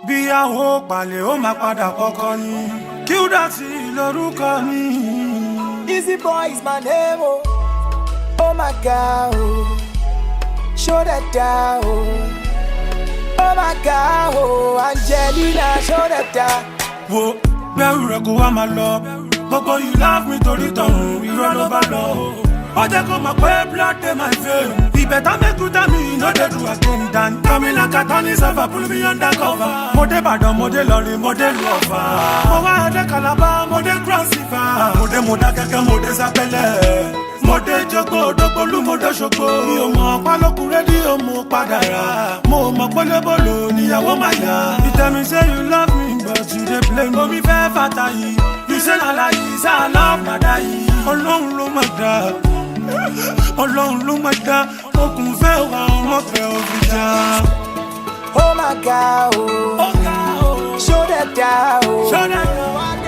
Bí àwọn palẹ̀ ó máa padà kọ́kọ́ ni. Kí ó dá sí lórúkọ mi. Easyboy is my name, oh. Oh my God, oh. Show that down, oh. Oh my God, oh. Angelina, show that down. Wo bẹ̀rù rẹ̀ kó wá máa lọ. Gbogbo you love me torí tọ̀hún irọ́ ló bá lọ. Ó jẹ́ kó mọ̀ pé blood dey my vein. He better make you tell me no dey do again than come in like a Tony Safa pull me undercover. Mo dé Ìbàdàn, mo dé Ìlọrin, mo dé ìlú Ọ̀fà. Mo wá dé Calabar, mo dé Cross River. Mo dé Mọdákẹ́kẹ́, mo dé Sápẹ́lẹ̀. Mo dé Jogbo, Dógbólú, mo dé Òṣogbo. Mi ò mọ̀ pálókun rédíò mo padà rà. Mo mọ̀ pélébòlò níyàwó máa yá. You tell me say you love me but you dey play me. Omi fẹ́ fàtà yìí. You say na lie, you say I love dada yìí. Ọlọ́run ló máa dá. Ọlọ́run ló máa dá. Okùn fẹ́ wà ọmọ fẹ́ òfin já. Oh my God, oh. Show that down, oh. Show that down.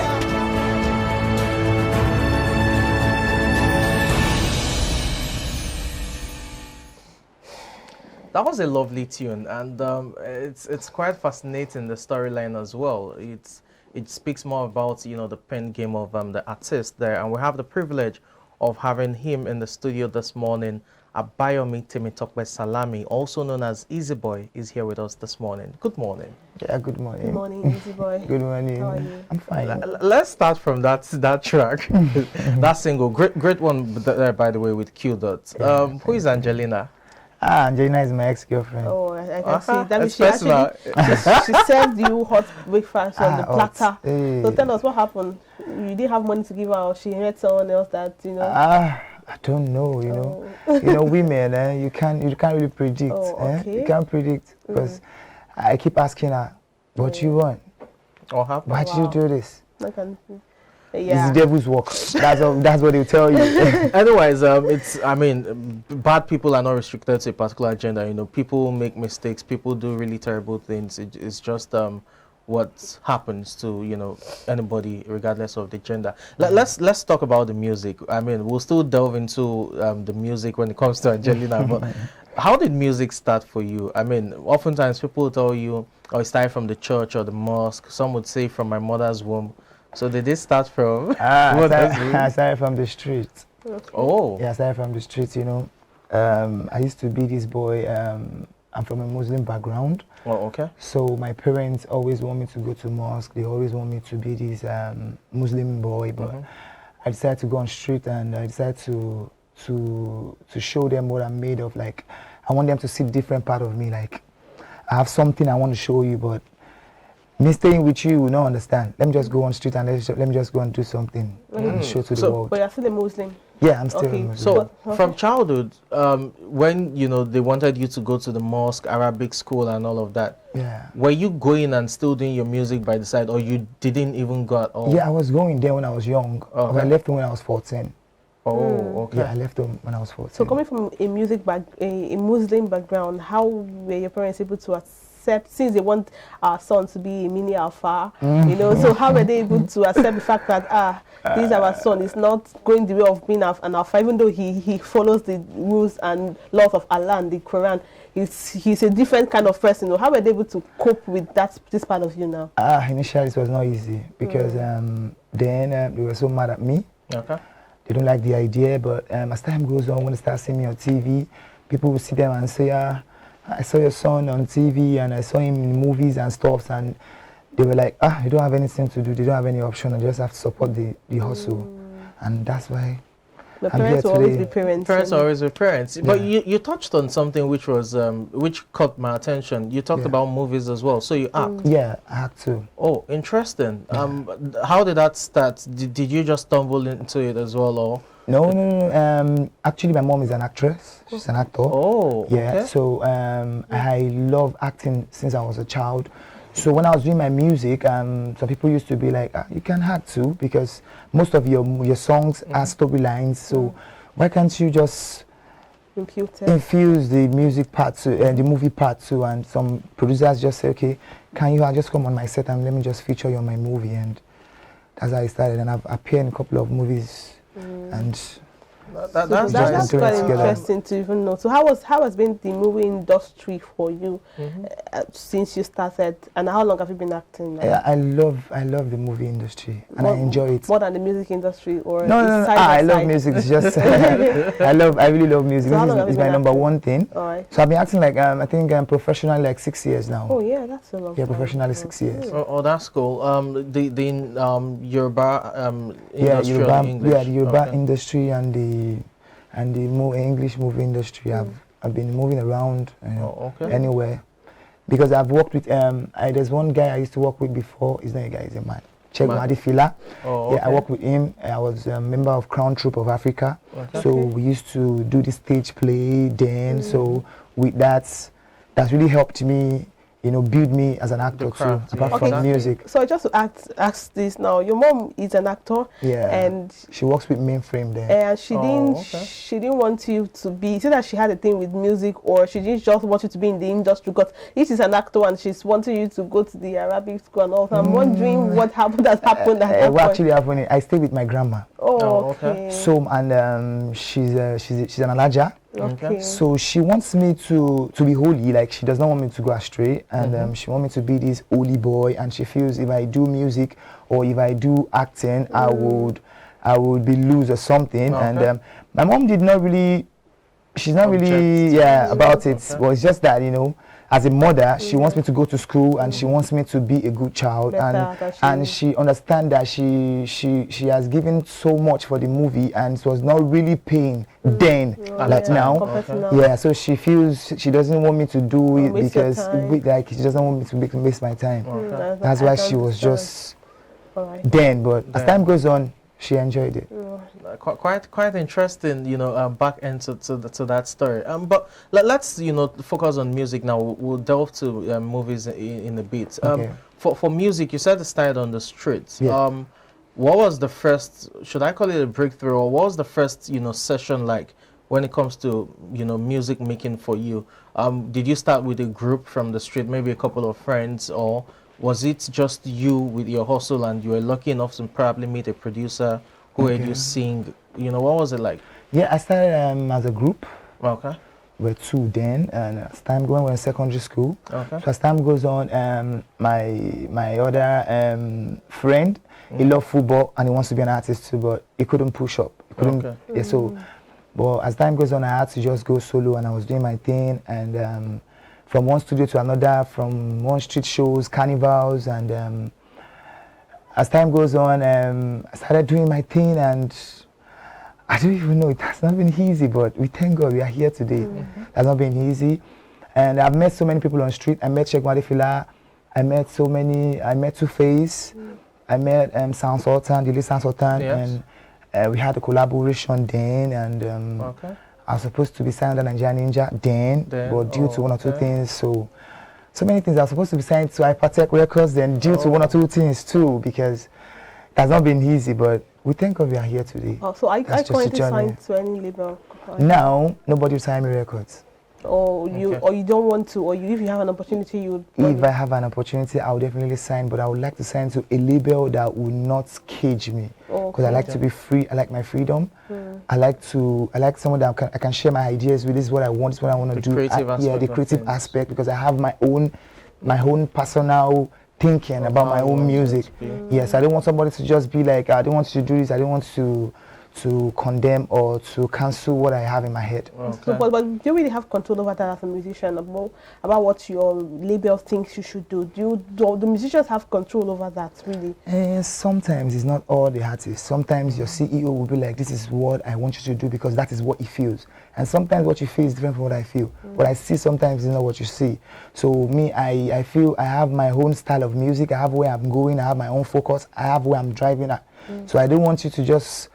That was a lovely tune, and it's quite fascinating, the storyline as well. It speaks more about the pen game of the artist there, and we have the privilege of having him in the studio this morning. Abayomi Temitope Salami, also known as Easyboy, is here with us this morning. Good morning. Yeah, good morning. Good morning, Easyboy. Good morning. How are you? I'm fine. Let's start from that track, that single. Great one there, by the way, with Q Dot. Who is Angelina? Angelina is my ex-girlfriend. Oh, I can see. That means she served you hot breakfast on the platter. Hey. So tell us what happened. You didn't have money to give her, or she met someone else that I don't know. Women. You can't really predict. Oh, okay. You can't predict because I keep asking her, "What you want? What happened? Why did you do this?" Yeah. It's the devil's work. That's what they'll tell you. Otherwise, bad people are not restricted to a particular gender. People make mistakes. People do really terrible things. It's just what happens to anybody, regardless of the gender. Let's talk about the music. We'll still delve into the music when it comes to Angelina. But how did music start for you? Oftentimes people tell you, "Oh, it started from the church or the mosque." Some would say from my mother's womb. So did it start from? I started from the street. Oh. Yeah, I started from the street. I used to be this boy. I'm from a Muslim background. Oh, okay. So my parents always want me to go to mosque. They always want me to be this Muslim boy. But I decided to go on street, and I decided to show them what I'm made of. Like, I want them to see different part of me. Like, I have something I want to show you, but me staying with you will not understand. Let me just go on street and let me just go and do something and show to the world. But you're still a Muslim? Yeah, I'm still a Muslim. So from childhood, when they wanted you to go to the mosque, Arabic school and all of that, were you going and still doing your music by the side, or you didn't even go at all? Yeah, I was going there when I was young. I left them when I was 14. Oh, okay. Yeah, I left them when I was 14. So coming from a Muslim background, how were your parents able to accept, since they want our son to be a mini alpha, so how were they able to accept the fact that this our son is not going the way of being an alpha, even though he follows the rules and laws of Allah and the Quran? He's a different kind of person. How were they able to cope with this part of you now? Initially it was not easy because then they were so mad at me. Okay. They don't like the idea, but as time goes on, when they start seeing me on TV, people will see them and say, I saw your son on TV and I saw him in movies and stuff, and they were like, you don't have anything to do, they don't have any option, I just have to support the hustle. And that's why the parents will always be parents. Parents are always be parents. Yeah. But you touched on something which was which caught my attention. You talked about movies as well. So you act. Yeah, I act too. Oh, interesting. How did that start? Did you just stumble into it as well, or? No. Actually, my mom is an actress. She's an actor. Oh, yeah. Okay. So I love acting since I was a child. So when I was doing my music, some people used to be like, you can act too, because most of your songs are storylines. So why can't you just infuse the music part too, and the movie part too? And some producers just say, okay, can you just come on my set and let me just feature you on my movie? And that's how I started. And I've appeared in a couple of movies, and That's that's nice. quite together. interesting to even know. So how has been the movie industry for you since you started, and how long have you been acting now? I love the movie industry and I enjoy it. More than the music industry, or No, it's no, no. side by I love side? music. It's just I really love music. So how long Music have is you my been number acting? one thing. All right. So I've been acting like I think I'm professionally like 6 years now. Oh yeah, that's a long Yeah, time. professionally 6 years. Oh, that's cool. The Yoruba Yeah, industry or Yoruba, the English? yeah, the Yoruba Okay. industry and the English movie industry. I've been moving around Oh, okay. anywhere because I've worked with there's one guy I used to work with before. He's not a guy, he's a man. Man. Fila. Oh, Yeah, I okay. worked with him. I was a member of Crown Troupe of Africa. Okay. So we used to do the stage play then. So with that's really helped me, build me as an actor craft, too, apart yeah. from Okay. music. So just to ask this now, your mom is an actor, Yeah. and She works with Mainframe there. she Oh, okay. she didn't want you to be. See that she had a thing with music, or she didn't just want you to be in the industry. Because if she's an actor and she's wanting you to go to the Arabic school and all, I'm wondering what happened at that What point. actually happened? I stayed with my grandma. Oh, Oh, okay. okay. So and she's an Alaja. Okay. So she wants me to be holy, like she does not want me to go astray, and she wants me to be this holy boy. And she feels if I do music or if I do acting, I would be loose or something. Okay. And my mom did not really, she's not really Object. about it. Okay. But it's just that as a mother, she wants me to go to school and she wants me to be a good child, Better and than she understands that she has given so much for the movie and it was not really paying then, like yeah, now. compared to now. Yeah, so she feels she doesn't want me to do it waste your because time. like she doesn't want me to waste my time. That's I why can she was understand. just All right. then, but as Then. time goes on, she enjoyed it. Quite interesting, back into to that story. But let's focus on music now. We'll delve to movies in a bit. Okay. For music, you said it started on the streets. Yeah. What was the first? Should I call it a breakthrough, or what was the first session like when it comes to music making for you? Did you start with a group from the street, maybe a couple of friends, or was it just you with your hustle and you were lucky enough to probably meet a producer who heard you sing? What was it like? Yeah, I started as a group. Okay. We're two then, and as time going, we're in secondary school. Okay. So as time goes on, my other friend, he loved football and he wants to be an artist too, but he couldn't push up. He couldn't. Okay. Yeah, so, but as time goes on, I had to just go solo, and I was doing my thing, and from one studio to another, from one street shows, carnivals, and as time goes on, I started doing my thing, and I don't even know, it has not been easy, but we thank God we are here today. It has not been easy. And I've met so many people on the street. I met Sheikh Fila. I met Two Face. I met Sound Sultan, Dili Sound Sultan, Yes. and we had a collaboration then, and Okay. I was supposed to be signed under Nigerian Ninja then, but due to one or two things, so many things. I was supposed to be signed to Hypertech Records, then due to one or two things too, because it has not been easy, but we thank God we are here today. Oh, so I That's just a currently journey. signed to any label? Now, nobody will sign me records. Or you Okay. or you don't want to, or if you have an opportunity, you would. If I have an opportunity, I will definitely sign, but I would like to sign to a label that will not cage me. Because I like to be free. I like my freedom. I like someone that I can share my ideas with. This is what I want. This is what I want to do. creative Yeah, aspect the of creative things. aspect, because I have my own personal thinking about my how you own want it music. to be. Yes, I don't want somebody to just be like, I don't want you to do this. I don't want to condemn or to cancel what I have in my head. So, but you don't really have control over that as a musician about what your label thinks you should do. Do the musicians have control over that really? And sometimes it's not all the artists. Sometimes your CEO will be like, this is what I want you to do because that is what he feels. And sometimes what you feel is different from what I feel. What I see sometimes is not what you see. So me, I feel I have my own style of music. I have where I'm going. I have my own focus. I have where I'm driving at. So I don't want you to just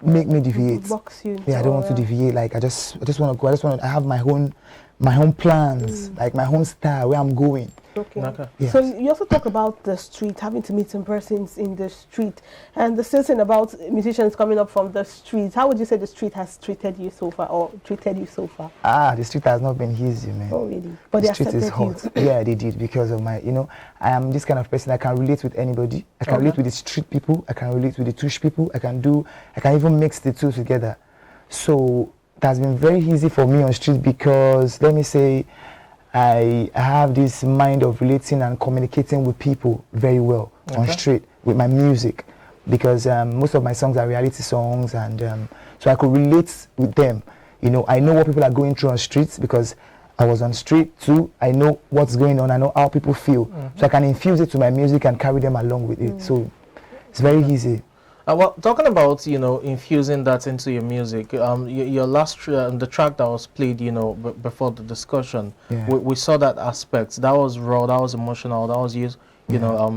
make me deviate. Box you. Yeah, I don't want to deviate. Like I just want to go. I have my own plans, like my own style, where I'm going. Okay. Yes. So you also talk about the street, having to meet some persons in the street, and the same thing about musicians coming up from the street. How would you say the street has treated you so far, or treated you so far? The street has not been easy, man. Oh, really? But The they street is accepted hot. you. Yeah, they did, because of my, I am this kind of person. I can relate with anybody. I can relate with the street people. I can relate with the tush people. I can even mix the two together. So it has been very easy for me on street, because let me say, I have this mind of relating and communicating with people very well on street with my music, because most of my songs are reality songs, and so I could relate with them. I know what people are going through on streets, because I was on street too. I know what's going on. I know how people feel, so I can infuse it to my music and carry them along with it. So it's very easy. Well, talking about infusing that into your music, your last the track that was played, before the discussion, we saw that aspect. That was raw. That was emotional. That was used.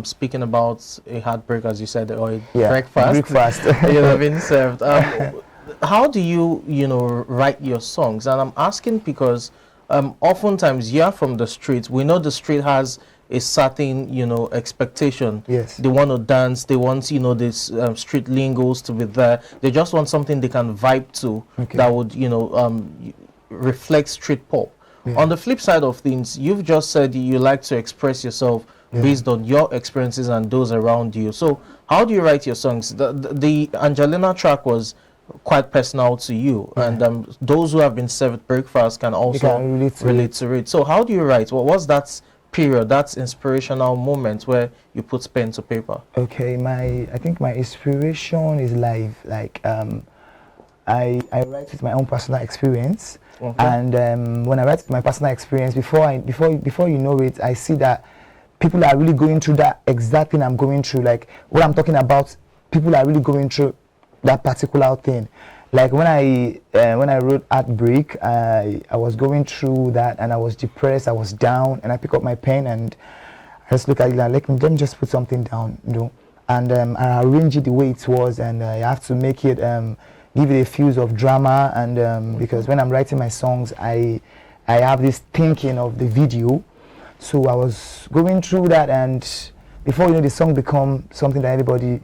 Speaking about a heartbreak, as you said, or a breakfast being served. How do you write your songs? And I'm asking because oftentimes you're from the streets. We know the street has a certain expectation. Yes, they want to dance, they want this street lingos to be there. They just want something they can vibe to that would reflect street pop. On the flip side of things, you've just said you like to express yourself based on your experiences and those around you. So how do you write your songs? The Angelina track was quite personal to you, and those who have been served breakfast can also relate to it. So how do you write? What was that period, that's inspirational moment where you put pen to paper? Okay, I think my inspiration is live. Like I write with my own personal experience, and when I write with my personal experience, before you know it, I see that people are really going through that exact thing I'm going through. Like what I'm talking about, people are really going through that particular thing. Like when I wrote Heartbreak, I was going through that, and I was depressed, I was down, and I pick up my pen and I just look at it like, let me just put something down, and I arrange it the way it was, and I have to make it, give it a fuse of drama, and because when I'm writing my songs, I have this thinking of the video, so I was going through that, and before the song become something that everybody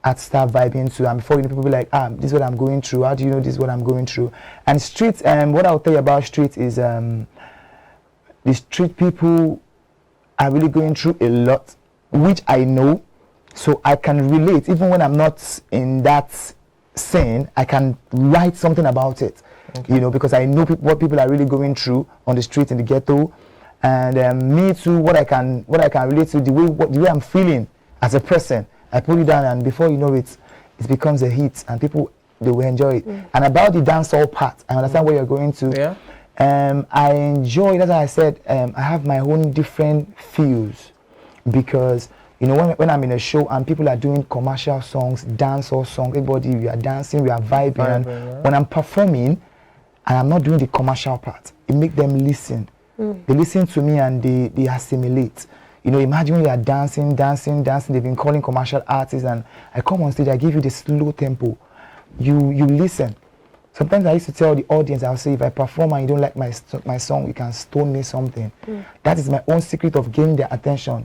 I'd start vibing to, and before people be like, this is what I'm going through. How do you know this is what I'm going through? And street, what I'll tell you about street is the street people are really going through a lot, which I know, so I can relate. Even when I'm not in that scene, I can write something about it, because I know what people are really going through on the street in the ghetto, and me too. What I can relate to, the way I'm feeling as a person. I put it down, and before you know it, it becomes a hit, and people, they will enjoy it. And about the dancehall part, I understand where you're going to. I enjoy, that's why I said I have my own different feels, because when I'm in a show and people are doing commercial songs, dancehall songs, everybody, we are dancing, we are vibing. And when I'm performing and I'm not doing the commercial part, it makes them listen. They listen to me and they assimilate. Imagine when you are dancing, they've been calling commercial artists, and I come on stage, I give you the slow tempo. You listen. Sometimes I used to tell the audience, I'll say, if I perform and you don't like my song, you can stone me something. That is my own secret of getting their attention,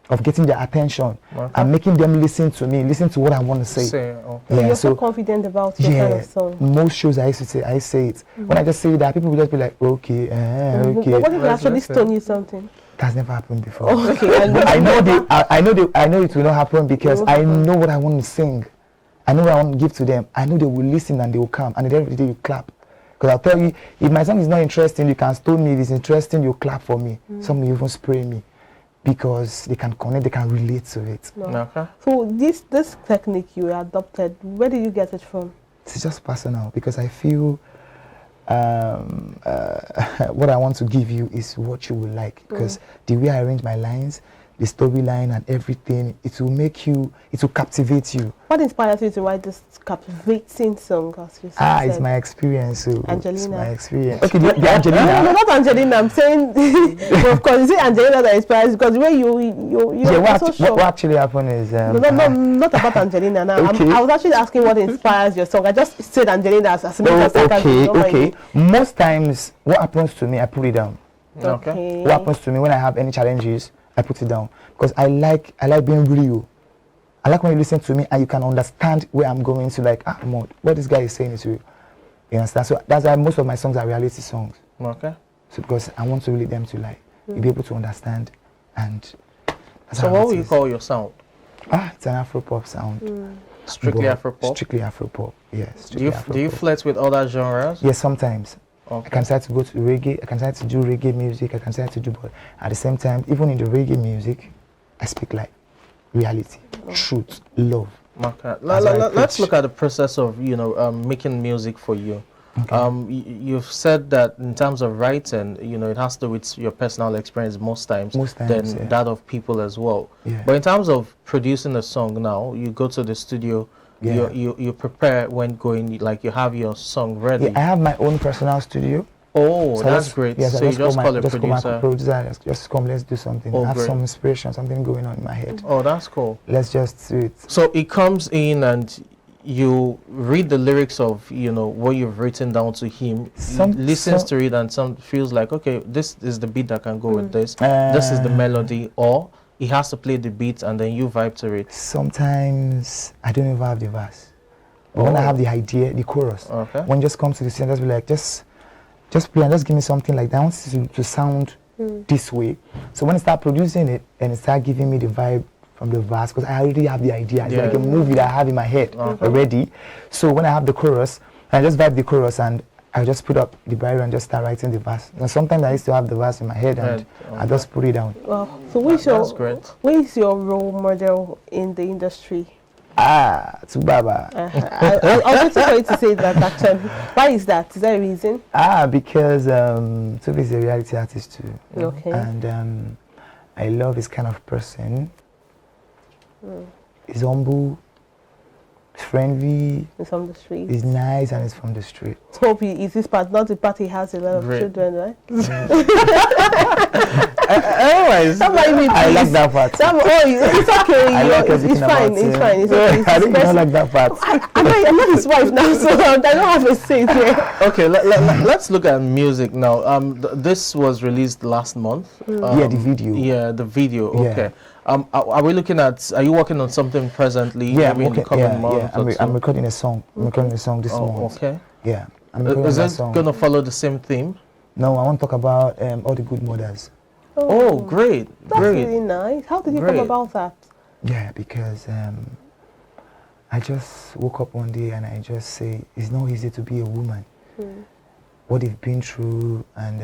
and making them listen to me, listen to what I want to say. So you're so confident about your kind of song. Most shows I say it. When I just say that, people will just be like, okay. But what if they actually stone you something? That's never happened before. Okay. I know it will not happen, because I know what I want to sing. I know what I want to give to them. I know they will listen and they will come, and every day you clap. Because I'll tell you, if my song is not interesting, you can stone me. If it's interesting, you clap for me. Some even spray me, because they can connect, they can relate to it. So this technique you adopted, where did you get it from? It's just personal, because I feel what I want to give you is what you will like, because the way I arrange my lines, the storyline and everything, it will captivate you. What inspires you to write this captivating song? It's my experience. So Angelina. It's my experience. Okay, the Angelina. No, not Angelina. I'm saying, well, of course, is it Angelina that inspires you? Because the way you what actually happened is no, not about Angelina. Now, okay. I was actually asking what inspires your song. I just said Angelina as okay. Most times, what happens to me, I put it down. Okay. What happens to me when I have any challenges, I put it down because I like being real. I like when you listen to me and you can understand where I'm going to. Like, what this guy is saying is real. You understand? So that's why most of my songs are reality songs. Okay. So because I want to relate them to like be able to understand, and that's So how what it would you is. call your sound? It's an Afro pop sound. Strictly But Afro pop? Strictly Afro pop. Yes. Do you flirt with other genres? Yes, sometimes. Okay. I can decide to go to reggae. I can decide to do reggae music. I can decide to do, but at the same time, even in the reggae music, I speak like reality, truth, love. Okay. That's what I Let's preach. look at the process of making music for you. Okay. You've said that in terms of writing, it has to do with your personal experience most times, than yeah. that of people as well. Yeah. But in terms of producing a song now, you go to the studio, Yeah. you prepare when going, like you have your song ready. Yeah, I have my own personal studio. Oh, So that's just- great. Yes, So you just call a call my producer. producer. Just come, let's do something. Oh, I have great. some inspiration, something going on in my head. Oh, that's cool. Let's just do it. So it comes in and you read the lyrics of what you've written down to him. Some- He listens some- to it and some feels like, okay, this is the beat that can go with this. This is the melody, or he has to play the beat and then you vibe to it. Sometimes I don't even have the verse, but when I have the idea, the chorus, Okay. when it just comes to the scene, just be like, just play and just give me something like that. I want it to sound this way. So when I start producing it and it start giving me the vibe from the verse, because I already have the idea. It's Yeah. like a movie that I have in my head already. So when I have the chorus, I just vibe the chorus and I just put up the barrier and just start writing the verse. And sometimes I used to have the verse in my head and I just put it down. Wow. So That's great. who is your role model in the industry? Tubaba. I was waiting for you to say that actually. Why is that? Is there a reason? Because Tubi is a reality artist too. Okay. And I love his kind of person. He's humble, he's friendly, It's from the street. he's nice, and he's from the street. Hope he is this part, not the part he has a lot of Great. children, right? Anyways, That might be I like please. that part. It's okay. I like it's everything fine. about It's him. fine. It's okay. It's I think you expressive. don't like that part. I'm not his wife now, so I don't have a say there. okay, let's look at music now. This was released last month. Yeah, the video. Yeah, the video. Yeah. Okay. Are we looking at? Are you working on something presently? Yeah, maybe in the coming month or I'm two? recording a song. I'm recording a song this Oh, month. okay. Yeah, I'm recording Is that it song. gonna follow the same theme? No, I want to talk about all the good mothers. Oh, great, That's great. really nice. How did you Great. come about that? Yeah, because I just woke up one day and I just say it's not easy to be a woman. What they've been through, and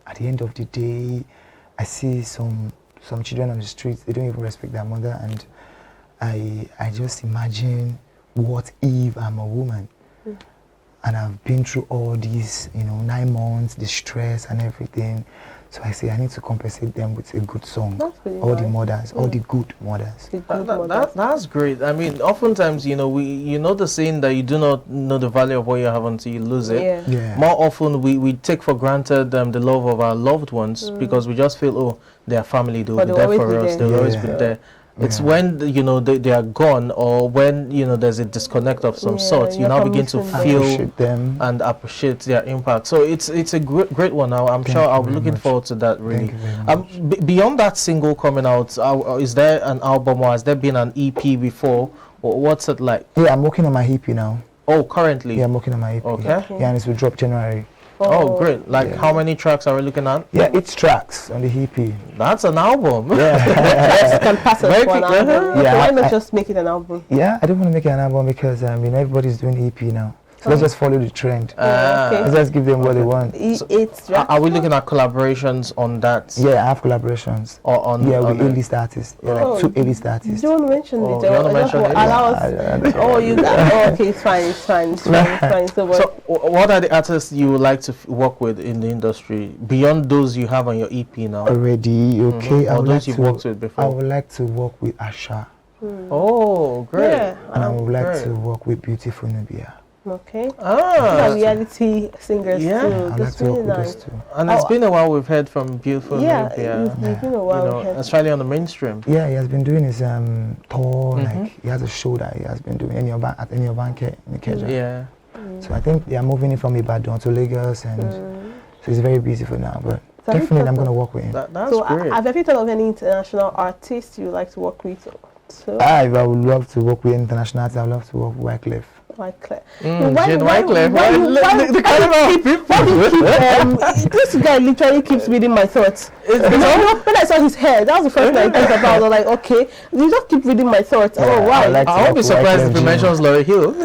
at the end of the day, I see some children on the streets, they don't even respect their mother, and I just imagine, what if I'm a woman? And I've been through all these, 9 months, the stress and everything. So I say I need to compensate them with a good song. That's really all the nice. mothers, all the good mothers. The good mother. That's great. I mean, oftentimes, the saying that you do not know the value of what you have until you lose it. Yeah. Yeah. More often, we take for granted the love of our loved ones because we just feel, oh, they're family, they will But be they'll there always for be us, there. they'll always Yeah. be there. It's Yeah. when they are gone, or when there's a disconnect of some Yeah, sort, you you're now begin to missing them. feel Appreciate them. and appreciate their impact. So it's a great one. Now I'm Thank sure you I'll be very looking much. forward to that. Really. Thank you very much. Beyond that single coming out, is there an album or has there been an EP before? Or what's it like? Yeah, I'm working on my EP now. Oh, currently. Yeah, I'm working on my EP. Okay. Yeah, and it will drop January. Oh, great. Like Yeah. how many tracks are we looking at? Yeah, 8 tracks on the EP. That's an album. Yeah. You can pass us Very for an quick, album. yeah. Why I- not just make it an album? Yeah, I don't want to make an album because everybody's doing EP now. So let's just follow the trend. okay. Let's just give them what they want. It's Are we looking at collaborations on that? Yeah, I have collaborations. Or on Yeah, on with A-list artists. Yeah, Oh. like 2 A-list Do artists. you want to mention Oh, it? you wanna Or just mention it? allow us. Oh, you. Okay, it's fine. It's fine. It's fine. It's fine. So, So, what are the artists you would like to work with in the industry beyond those you have on your EP now? Already, okay. I Or would like those you've worked with I before? would like to work with Asha. Oh, great. Yeah. And I would like great. to work with Beautiful Nubia. Okay. Ah, These are reality singers Yeah. too. I would like That's to work really with nice. those two. and it's Oh, been a while we've heard from Beautiful Yeah, Nubia, it's been a while. ahead. especially on the mainstream. Yeah, he has been doing his tour, Mhm. like he has a show that he has been doing at Eniobanke in Ikeja. Yeah. So I think they are moving it from Ibadan to Lagos, and so he's very busy for now. But So have you Definitely, thought I'm going to of- work with him. That's So great. have you thought of any international artists you like to work with? So, I would love to work with international artists. I would love to work with Wyclef. Wyclef. Jane Wyclef. The caliber of people. This guy literally keeps reading my thoughts. You know, when I saw his hair, that was the first thing I thought about. I was like, okay, you just keep reading my thoughts. Yeah, Oh, why? I like to I won't be work with surprised Wyclef if he Jean. mentions Laurie Hill.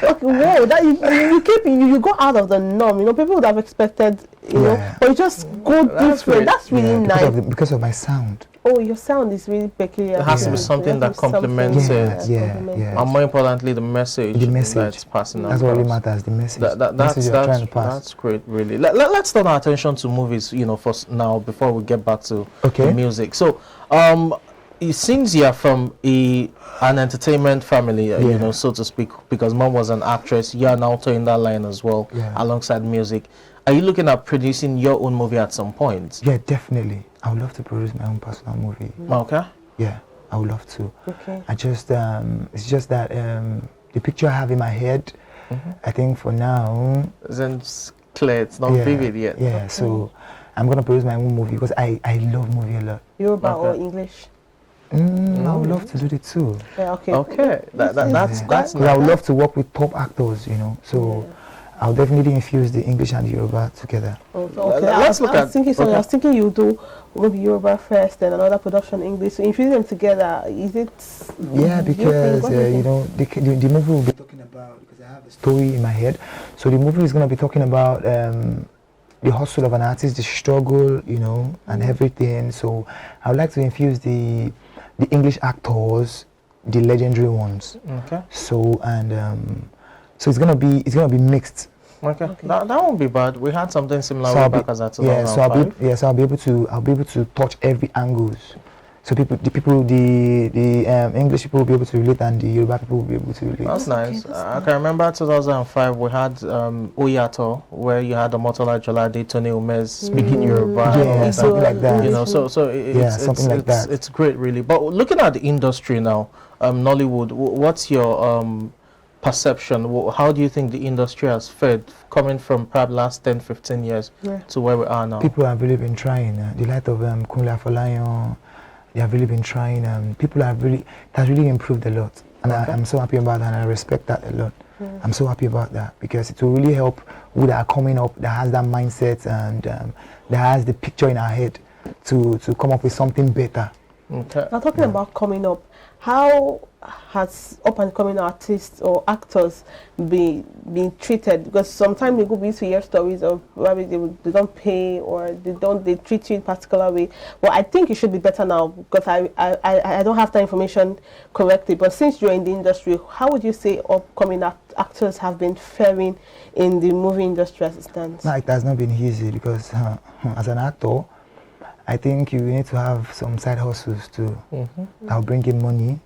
Okay, whoa, that you go out of the norm. You know, people would have expected, you know, Yeah. but you just go That's different. great. That's really Yeah, nice. because of my sound. Oh, your sound is really peculiar. It has to be something that complements it. Yeah. And more importantly, the message, The message. that's passing That's what really across. matters, the message. That's message you're trying to pass. that's great, really. Let's turn our attention to movies, you know, first now before we get back to Okay. the music. So, it seems you're from an entertainment family, you Yeah. know, so to speak, because mom was an actress. You're now in that line as well, Yeah. alongside music. Are you looking at producing your own movie at some point? Yeah, definitely. I would love to produce my own personal movie. Okay. Yeah, I would love to. Okay. I just, it's just that the picture I have in my head, I think for now, Isn't clear, it's not yeah, vivid yet. Yeah, so I'm gonna produce my own movie because I love movie a lot. Yoruba or Okay. English? I would love to do it too. Yeah, okay. Okay, that's Yeah. that's 'Cause I would love to work with top actors, you know. So I'll definitely infuse the English and the Yoruba together. Okay. Let's look I was at- thinking something. okay. I was thinking you do maybe Yoruba first, then another production English. So infusing them together, is it? Yeah, do you think- because what do you you think? know the movie will be talking about, because I have a story in my head. So the movie is going to be talking about the hustle of an artist, the struggle, you know, and everything. So I would like to infuse the English actors, the legendary ones. okay. So so it's gonna be mixed. Okay. That won't be bad. We had something similar So way I'll be, back as at yeah, so I'll 2005. be I'll be able to touch every angles. So the English people will be able to relate, and the Yoruba people will be able to relate. That's nice. I can remember 2005 we had Oyato, where you had Omotola Jolade, Tony Umez speaking Yoruba. and all Yeah, that. something like that. You know, so it's something like that. It's great, really. But looking at the industry now, Nollywood, what's your perception? How do you think the industry has fared, coming from perhaps last 10, 15 years to where we are now? People have really been trying. The light of Kunle Afolayan, they have really been trying. People have really, it has really improved a lot, and I'm so happy about that, and I respect that a lot. I'm so happy about that, because it will really help who that are coming up, that has that mindset, and that has the picture in our head to come up with something better. Okay. Now talking about coming up, how has up and coming artists or actors been treated? Because sometimes we used to hear stories of maybe they don't pay, or they treat you in a particular way. Well, I think it should be better now, because I don't have that information correctly. But since you're in the industry, how would you say upcoming actors have been faring in the movie industry as it stands? No, it has not been easy, because as an actor, I think you need to have some side hustles too that will bring in money.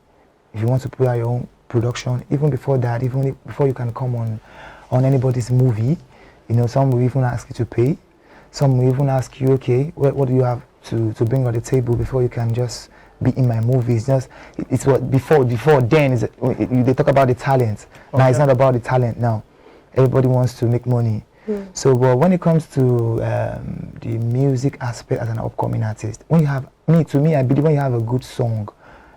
If you want to put out your own production, even before that, before you can come on anybody's movie, you know, some will even ask you to pay. Some will even ask you, okay, what do you have to bring on the table before you can just be in my movie? It's what before then is they talk about the talent. Now it's not about the talent now. Everybody wants to make money. So, but when it comes to the music aspect as an upcoming artist, when you have I believe when you have a good song,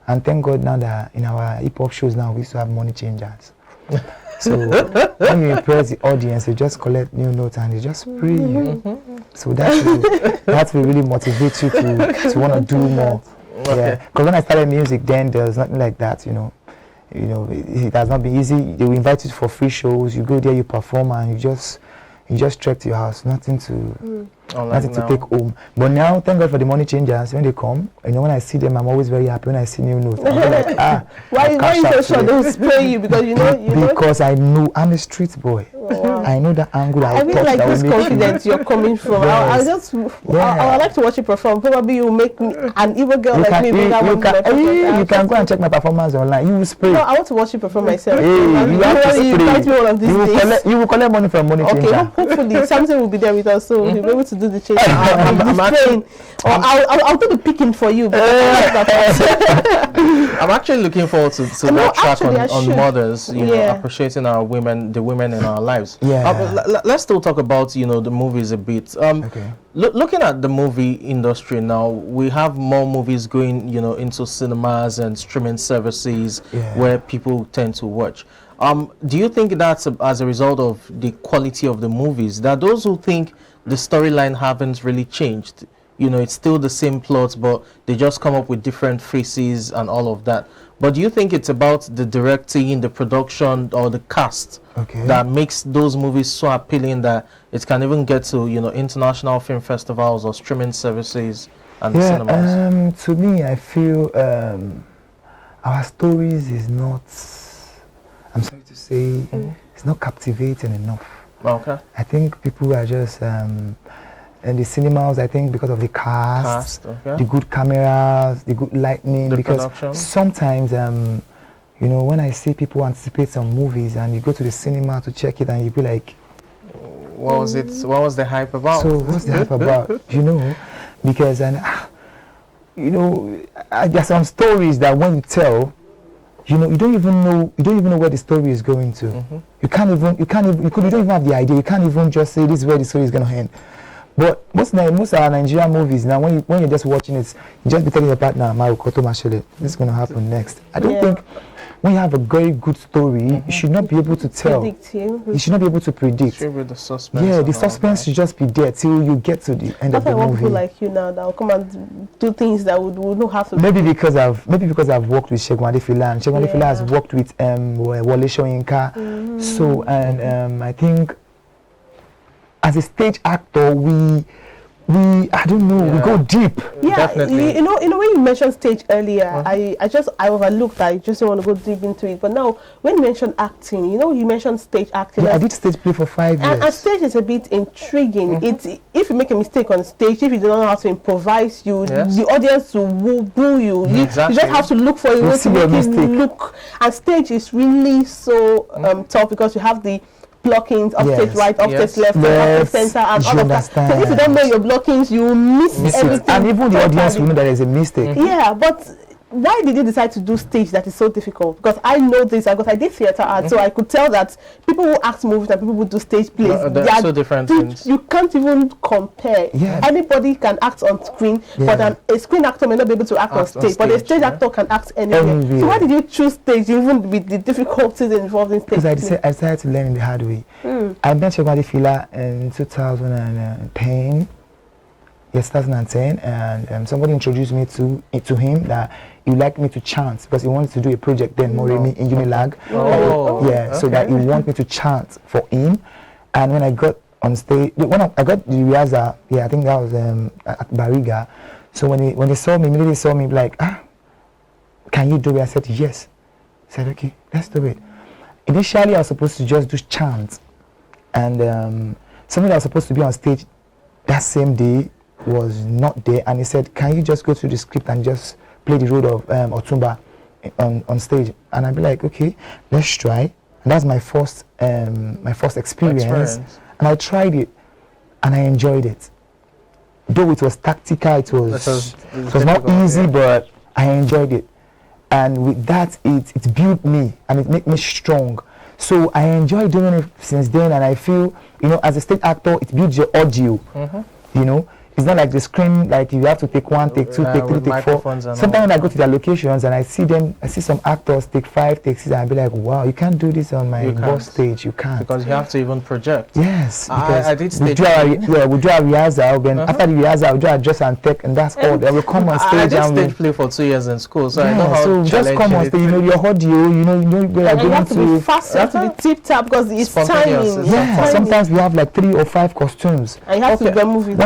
and thank God now that in our hip hop shows now we used to have money changers. So when you impress the audience, you just collect new notes and they just free you. So that will really motivate you to want to do more. Yeah, because when I started music, then there was nothing like that. You know, it has not been easy. They will invite you for free shows. You go there, you perform, and you just trek to your house. Nothing to take home. But now, thank God for the money changers. When they come, you know, when I see them, I'm always very happy. When I see new notes, I'm like, why you so sure they'll spray you? Because because I know I'm a street boy. Wow. I know the angle. I really like this confidence you're coming from. Yes. I would like to watch you perform. Probably you make me an evil girl You like can, me. you can go and check my performance online. You will spray. No, I want to watch you perform myself. Hey, you have to invite me one of these days. You will collect money from money Okay, changer. hopefully something will be there with us, so we'll be able to do the chasing. I'm praying. Or I'll do the picking for you. I'm actually looking forward to that track on mothers, you know, appreciating our women, the women in our lives. Let's still talk about, you know, the movies a bit. Looking at the movie industry now, we have more movies going, you know, into cinemas and streaming services where people tend to watch. Do you think that's as a result of the quality of the movies? There are those who think the storyline haven't really changed. You know, it's still the same plot, but they just come up with different faces and all of that. But do you think it's about the directing, the production, or the cast that makes those movies so appealing that it can even get to, you know, international film festivals or streaming services and cinemas? To me, I feel our stories is not, I'm sorry to say, it's not captivating enough. Okay. I think people are just in the cinemas, I think because of the cast, the good cameras, the good lighting, because production. Sometimes you know, when I see people anticipate some movies and you go to the cinema to check it and you be like, what was it? What was the hype about? So what's the hype about? You know, because you know, there's some stories that when you tell, you know, you don't even know where the story is going to. You don't even have the idea. You can't even just say this is where the story is going to end. But most of our Nigerian movies now, when you're just watching it, you just be telling your partner, this is going to happen next. I don't think when you have a very good story, you should not be able to tell. You should not be able to predict. The suspense. Yeah, the suspense should just be there till you get to the end of the movie. I want people like you now that will come and do things that would not have to. Maybe because I've worked with Shegun Adefila, and Shegun Adefila has worked with Wole Soyinka. So I think as a stage actor, we I don't know, we go deep. Yeah, definitely. You know, when you mentioned stage earlier, I overlooked that. I just didn't want to go deep into it. But now, when you mentioned acting, you know, you mentioned stage acting. Yeah, I did stage play for 5 years. And stage is a bit intriguing. It's if you make a mistake on stage, if you don't know how to improvise, the audience will boo you. You just have to look for a way to make it look. And stage is really so tough because you have the blockings, off stage right, off stage left, off stage center, and all of that. So if you don't know your blockings, you miss everything. And even the audience will know that there's a mistake. Yeah, but why did you decide to do stage that is so difficult? Because I know this, because I did theater art, so I could tell that people who act movies and people who do stage plays, they are so different things. You can't even compare. Anybody can act on screen, but a screen actor may not be able to act on stage, but a stage actor can act anywhere. So why did you choose stage, even with the difficulties involved in stage? Because I decided to learn in the hard way. I met Shegun Adefila in 2010. Yes, 2010, and somebody introduced me to him that he would like me to chant because he wanted to do a project then, Moremi in Unilag. So that he wanted me to chant for him. And when I got on stage, when I got the rehearsal, I think that was at Bariga. So when they saw me, immediately saw me like, can you do it? I said yes. I said okay, let's do it. Initially, I was supposed to just do chant, and somebody that was supposed to be on stage that same day was not there, and he said, can you just go through the script and just play the role of Otumba on stage? And I'd be like, okay, let's try. And that's my first experience. And I tried it and I enjoyed it. Though it was tactical, it was not easy, but I enjoyed it. And with that, it built me and it made me strong. So I enjoy doing it since then, and I feel, you know, as a stage actor, it builds your audio. You know, it's not like the screen, like you have to take 1, take 2, take 3, take 4. Sometimes when I go to their locations and I see some actors take 5, take 6, and I'll be like, wow, you can't do this on my boss stage. You can't. Because you have to even project. Yes. Because I did stage we do a rehearsal, then after the rehearsal, we do adjust and take, and that's all. Then we come on stage. I did stage play for 2 years in school, so I know how so just come on stage, you know, your audio, you know where you're going to. You have to be fast, you have to be tip-tap because it's timing. Yeah, sometimes we have like 3 or 5 costumes. And you have to remove it.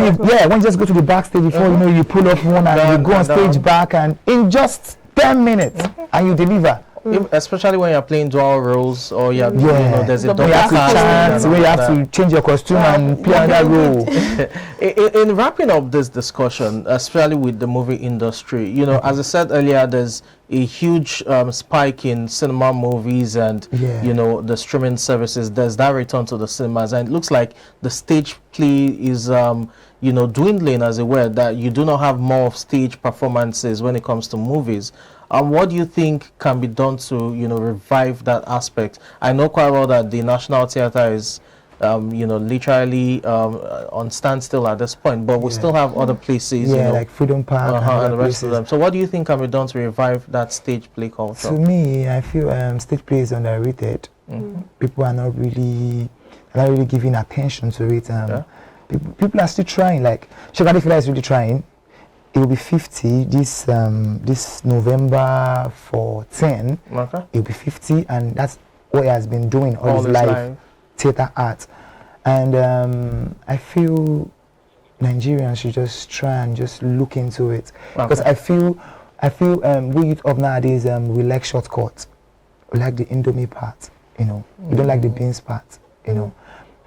When you just go to the backstage before, you know, you pull off one and you go on stage back, and in just 10 minutes, and you deliver. Especially when you're playing dual roles, or you know, there's a double cast, where you have to change your costume and play another role. In wrapping up this discussion, especially with the movie industry, you know, as I said earlier, there's a huge spike in cinema movies and you know, the streaming services. There's that return to the cinemas, and it looks like the stage play is you you know, dwindling, as it were, that you do not have more of stage performances when it comes to movies. What do you think can be done to, you know, revive that aspect? I know quite well that the National Theatre is, you know, literally on standstill at this point, but we still have other places, you know, like Freedom Park and the rest of them. So what do you think can be done to revive that stage play culture? To me, I feel stage play is underrated. People are not really giving attention to it. People are still trying. Like Sugar Fela is really trying. It will be 50 this November for 10. Okay. It will be 50, and that's what he has been doing all his life. Theater art. And I feel Nigerians should just try and just look into it, because I feel we youth of nowadays we like shortcuts, we like the Indomie part, you know. We don't like the beans part, you know.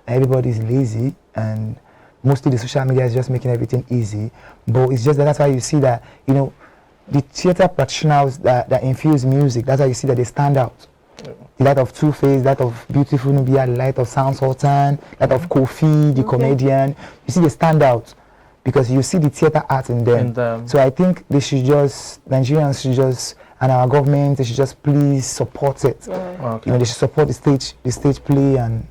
Everybody's lazy, and mostly the social media is just making everything easy. But it's just that's why you see that, you know, the theater practitioners that infuse music, that's why you see that they stand out. The light of Two-Face, that of Beautiful Nubia, the light of Sound Sultan, that of Kofi, the comedian. You see they stand out because you see the theater art in them. So I think they should just, Nigerians should just, and our government, they should just please support it. You know, they should support the stage play, and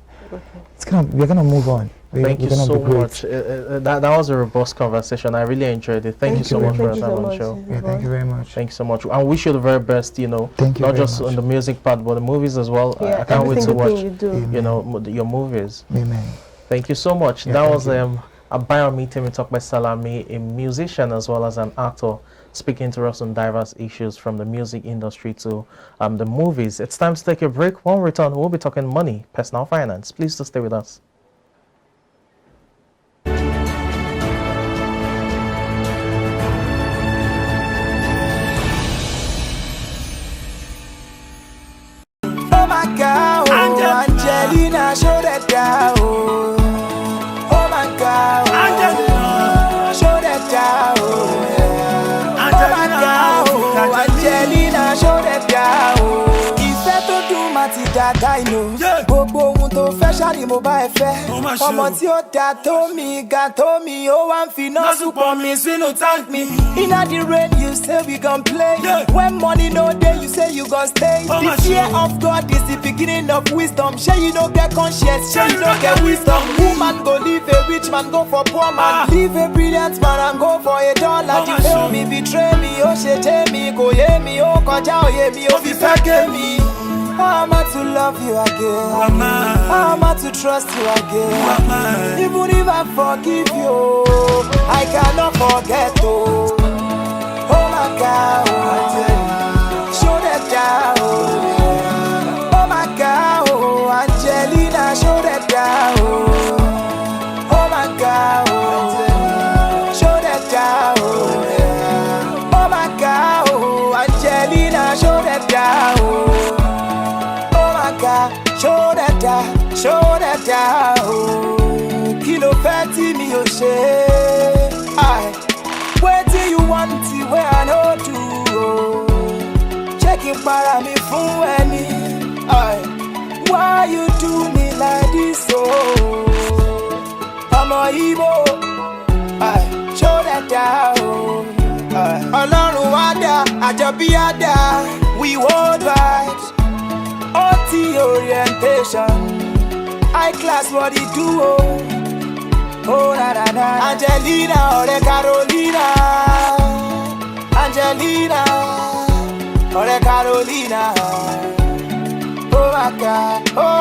we're gonna move on. Thank you so much. That was a robust conversation. I really enjoyed it. Thank you so much for your time on the show. Yeah, thank you very much. Thank you so much. And wish you the very best, you know, not just on the music part, but the movies as well. I can't wait to watch, you know, your movies. Amen. Thank you so much. That was Abayomi Talk Salami, a musician as well as an actor, speaking to us on diverse issues from the music industry to the movies. It's time to take a break. When we return, we'll be talking money, personal finance. Please do stay with us. Angelina, show that down. Oh my God, Angelina, show that down. Oh my God, Angelina, show that down. Ìfẹ́ tó dùn má ti dàda inú. Gbogbo ohun tó fẹ́ ṣá ni mo bá ẹ fẹ́. Ọmọ tí ó dà tó mi, ga tó mi, ó wá ń fi náà súpọ̀ mi sínú tank mi. Inna the rain, you say we gon' play. When money no dey, you say you gon' stay. The fear of God is the beginning of wisdom. Sure you no get conscience, sure you no get wisdom. Woman go leave a rich man, go for poor man. Leave a brilliant man and go for a dollar. You fail me, betray me, oh shit, me, go ye me, oh kọjá òye mi, oh fi fẹ́ gé mi. How am I to love you again? How am I to trust you again? Even if I forgive you, I cannot forget oh. Oh my God, oh. Show that down. Oh my God, oh. Angelina, show that down. Oh my God, oh. Show that down. Oh my God, oh. Angelina, show that down. Oh my God, show that down. Show that down. Kilo fẹ́tí mi ò ṣe. Wetin you want where I know to check it para mi fún ẹni. Why you do me like this oh? Ọmọ Igbo, show that down. Ọlọ́run wá dá, àjọbí á dá, we worldwide. OT orientation, high class what he do oh. Oh na na na, Angelina, ọ̀rẹ́ Carolina. Angelina, ọ̀rẹ́ Carolina. Oh my God, oh